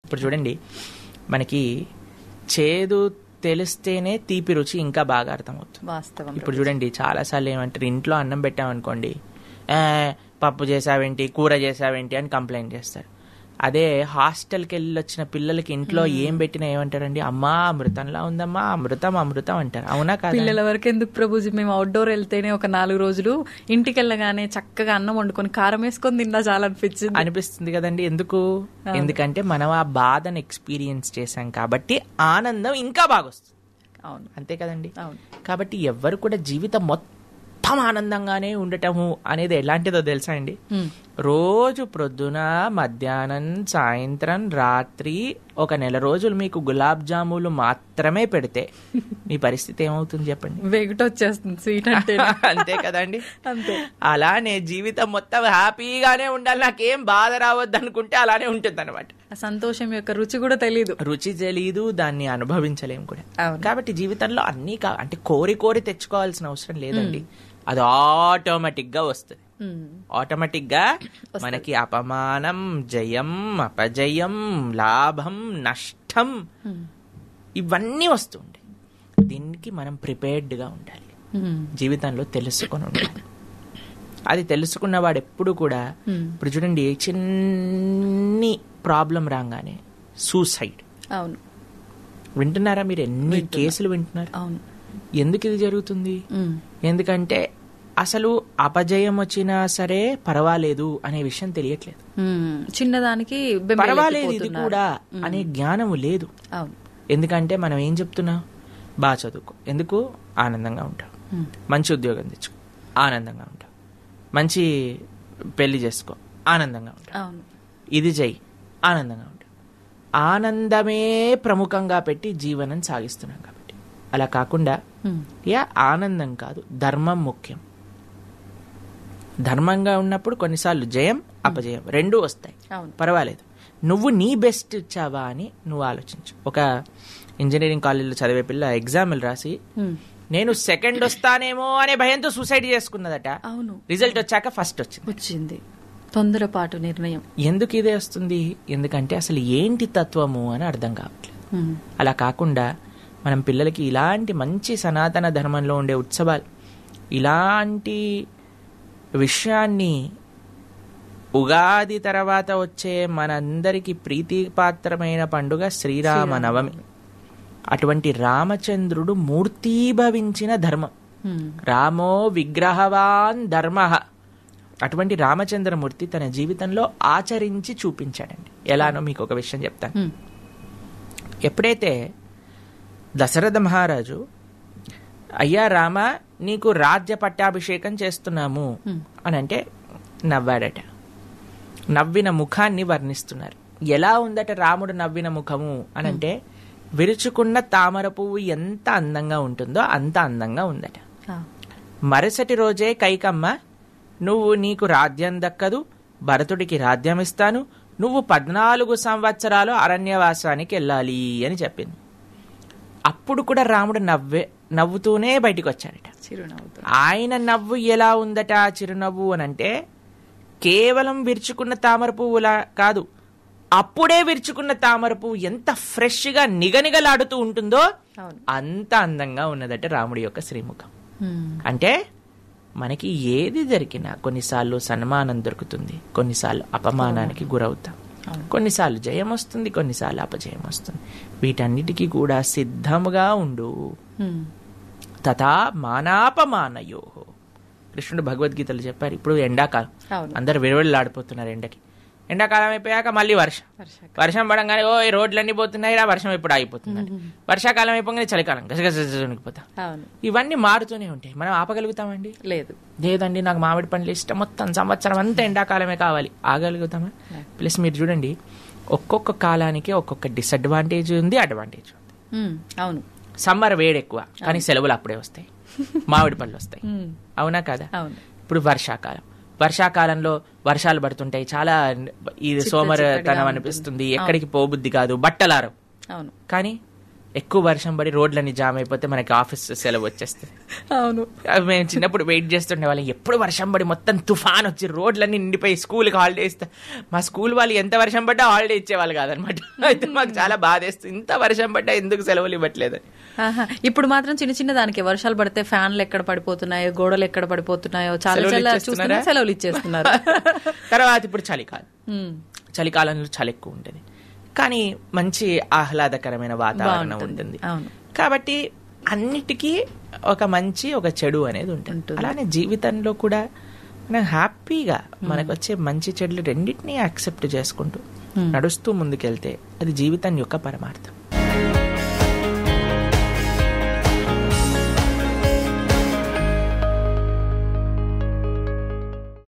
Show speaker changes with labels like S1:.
S1: ఇప్పుడు చూడండి, మనకి చేదు తెలిస్తేనే తీపి రుచి ఇంకా బాగా అర్థమవుతుంది. ఇప్పుడు చూడండి, చాలాసార్లు ఏమంటారు, ఇంట్లో అన్నం పెట్టామనుకోండి, పప్పు చేసావేంటి, కూర చేసావేంటి అని కంప్లైంట్ చేస్తారు. అదే హాస్టల్కి వెళ్ళి వచ్చిన పిల్లలకి ఇంట్లో ఏం పెట్టినా ఏమంటారండి, అమ్మా అమృతంలా ఉందమ్మా, అమృతం అమృతం అంటారు. అవునా కాదు? పిల్లల వరకు ఎందుకు ప్రభుజీ, మేము అవుట్డోర్ వెళ్తేనే ఒక 4 రోజులు ఇంటికి వెళ్ళగానే చక్కగా అన్నం వండుకొని కారం వేసుకొని తిన్నా చాలా అనిపిస్తుంది కదండి. ఎందుకంటే మనం ఆ బాధను ఎక్స్పీరియన్స్ చేశాం కాబట్టి ఆనందం ఇంకా బాగా వస్తుంది. అవును, అంతే కదండి. కాబట్టి ఎవ్వరు కూడా జీవితం మొత్తం ఆనందంగానే ఉండటము అనేది ఎలాంటిదో తెలుసా అండి? రోజు ప్రొద్దున, మధ్యాహ్నం, సాయంత్రం, రాత్రి ఒక 1 నెల రోజులు మీకు గులాబ్ జాములు మాత్రమే పెడితే మీ పరిస్థితి ఏమవుతుంది చెప్పండి? వెగటొచ్చేస్తుంది స్వీట్ అంటే. అంతే కదండి. అంతే. అలానే జీవితం మొత్తం హ్యాపీగానే ఉండాలి, నాకేం బాధ రావద్దు అనుకుంటే అలానే ఉంటుంది అనమాట. సంతోషం యొక్క రుచి కూడా తెలీదు, దాన్ని అనుభవించలేం కూడా. కాబట్టి జీవితంలో అన్నీ అంటే కోరి తెచ్చుకోవాల్సిన అవసరం లేదండి, అది ఆటోమేటిక్ గా వస్తుంది. ఆటోమేటిక్ గా మనకి అపమానం, జయం, అపజయం, లాభం, నష్టం ఇవన్నీ వస్తుంటాయి. దీనికి మనం ప్రిపేర్డ్ గా ఉండాలి, జీవితంలో తెలుసుకొని ఉండాలి. అది తెలుసుకున్న వాడు ఎప్పుడు కూడా, ఇప్పుడు చూడండి, చిన్ని ప్రాబ్లం రాగానే సూసైడ్. అవును, వింటున్నారా మీరు? ఎన్ని కేసులు వింటున్నారు? అవును. ఎందుకు ఇది జరుగుతుంది? ఎందుకంటే అసలు అపజయం వచ్చినా సరే పర్వాలేదు అనే విషయం తెలియట్లేదు, చిన్నదానికి పర్వాలేదు ఇది కూడా అనే జ్ఞానము లేదు. ఎందుకంటే మనం ఏం చెప్తున్నాం, బాగా చదువుకో, ఎందుకు? ఆనందంగా ఉంటావు. మంచి ఉద్యోగం తెచ్చుకో, ఆనందంగా ఉంటావు. మంచి పెళ్లి చేసుకో, ఆనందంగా ఉంటావు. ఇది చెయ్యి, ఆనందంగా ఉంటావు. ఆనందమే ప్రముఖంగా పెట్టి జీవనం సాగిస్తున్నాం. కాబట్టి అలా కాకుండా ఆనందం కాదు, ధర్మం ముఖ్యం. ధర్మంగా ఉన్నప్పుడు కొన్నిసార్లు జయం, అపజయం రెండూ వస్తాయి, పర్వాలేదు. నువ్వు నీ బెస్ట్ ఇచ్చావా అని నువ్వు ఆలోచించు. ఒక ఇంజనీరింగ్ కాలేజీలో చదివే పిల్ల ఎగ్జామ్లు రాసి నేను సెకండ్ వస్తానేమో అనే భయంతో సూసైడ్ చేసుకున్నదట. అవును, రిజల్ట్ వచ్చాక ఫస్ట్ వచ్చింది. తొందరపాటు నిర్ణయం. ఎందుకు ఇదే వస్తుంది? ఎందుకంటే అసలు ఏంటి తత్వము అని అర్థం కావట్లేదు. అలా కాకుండా మనం పిల్లలకి ఇలాంటి మంచి సనాతన ధర్మంలో ఉండే ఉత్సవాలు, ఇలాంటి విషయాన్ని, ఉగాది తర్వాత వచ్చే మనందరికి ప్రీతిపాత్రమైన పండుగ శ్రీరామనవమి. అటువంటి రామచంద్రుడు మూర్తీభవించిన ధర్మం. రామో విగ్రహవాన్ ధర్మ. అటువంటి రామచంద్రమూర్తి తన జీవితంలో ఆచరించి చూపించాడండి. ఎలానో మీకు ఒక విషయం చెప్తాను. ఎప్పుడైతే దశరథ మహారాజు, అయ్యా రామ నీకు రాజ్య పట్టాభిషేకం చేస్తున్నాము అని అంటే నవ్వాడట. నవ్విన ముఖాన్ని వర్ణిస్తున్నారు. ఎలా ఉందట రాముడు నవ్విన ముఖము అని అంటే, విరుచుకున్న తామర పువ్వు ఎంత అందంగా ఉంటుందో అంత అందంగా ఉందట. మరుసటి రోజే కైకమ్మ, నీకు రాజ్యం దక్కదు, భరతుడికి రాజ్యం ఇస్తాను, నువ్వు 14 సంవత్సరాలు అరణ్యవాసానికి వెళ్ళాలి అని చెప్పింది. అప్పుడు కూడా రాముడు నవ్వుతూనే బయటికి వచ్చాడట. ఆయన నవ్వు ఎలా ఉందట, చిరునవ్వు అని అంటే, కేవలం విరుచుకున్న తామర పువ్వులా కాదు, అప్పుడే విరుచుకున్న తామర పువ్వు ఎంత ఫ్రెష్ గా నిగనిగలాడుతూ ఉంటుందో అంత అందంగా ఉన్నదట రాముడి యొక్క శ్రీముఖం. అంటే మనకి ఏది దొరికినా కొన్నిసార్లు సన్మానం దొరుకుతుంది, కొన్నిసార్లు అపమానానికి గురవుతాం, కొన్నిసార్లు జయం వస్తుంది, కొన్నిసార్లు అపజయం వస్తుంది. వీటన్నిటికీ కూడా సిద్ధముగా ఉండు. తథా మానాపమానయో. కృష్ణుడు భగవద్గీతలు చెప్పారు. ఇప్పుడు ఎండాకాలం, అందరు విరవెళ్ళాడిపోతున్నారు ఎండకి. ఎండాకాలం అయిపోయాక మళ్ళీ వర్షం పడంగానే ఓ రోడ్లన్నీ పోతున్నాయి, వర్షం ఎప్పుడు ఆగిపోతుంది. వర్షాకాలం అయిపోగానే చలికాలం గజగజనిపోతాం. ఇవన్నీ మారుతూనే ఉంటాయి. మనం ఆపగలుగుతామండి? లేదండి, నాకు మామిడి పండ్లు ఇష్టం, మొత్తం సంవత్సరం అంతా ఎండాకాలమే కావాలి. ఆగలుగుతామా? ప్లస్ మీరు చూడండి, ఒక్కొక్క కాలానికి ఒక్కొక్క డిసడ్వాంటేజ్ ఉంది, అడ్వాంటేజ్ ఉంది. అవును, సమ్మర్ వేడి ఎక్కువ, కానీ సెలవులు అప్పుడే వస్తాయి, మామిడి పళ్ళు వస్తాయి. అవునా కదా? ఇప్పుడు వర్షాకాలంలో వర్షాలు పడుతుంటాయి, చాలా ఈ సోమరతనం అనిపిస్తుంది, ఎక్కడికి పోబుద్ది కాదు, బట్టలారం. కానీ ఎక్కువ వర్షం పడి రోడ్లన్నీ జామ్ అయిపోతే మనకి ఆఫీస్ సెలవు వచ్చేస్తుంది.
S2: అవును,
S1: మేము చిన్నప్పుడు వెయిట్ చేస్తుండే వాళ్ళం, ఎప్పుడు వర్షం పడి మొత్తం తుఫాన్ వచ్చి రోడ్లన్నీ నిండిపోయి స్కూల్కి హాలిడే ఇస్తా. మా స్కూల్ వాళ్ళు ఎంత వర్షం పడ్డా హాలిడే ఇచ్చేవాళ్ళు కాదనమాట. అయితే మాకు చాలా బాధేస్తుంది, ఇంత వర్షం పడ్డా ఎందుకు సెలవులు ఇవ్వట్లేదు.
S2: ఇప్పుడు మాత్రం చిన్న చిన్న దానికి వర్షాలు పడితే ఫ్యాన్లు ఎక్కడ పడిపోతున్నాయో, గోడలు ఎక్కడ పడిపోతున్నాయో చాలా సెలవులు ఇచ్చేస్తున్నారు.
S1: తర్వాత ఇప్పుడు చలికాలంలో చలి ఎక్కువ ఉంటుంది, కానీ మంచి ఆహ్లాదకరమైన వాతావరణం ఉంటుంది. కాబట్టి అన్నిటికీ ఒక మంచి ఒక చెడు అనేది ఉంటుంది. అలానే జీవితంలో కూడా మనం హ్యాపీగా మనకు వచ్చే మంచి చెడులు రెండింటినీ యాక్సెప్ట్ చేసుకుంటూ నడుస్తూ ముందుకెళ్తే అది జీవితం యొక్క పరమార్థం.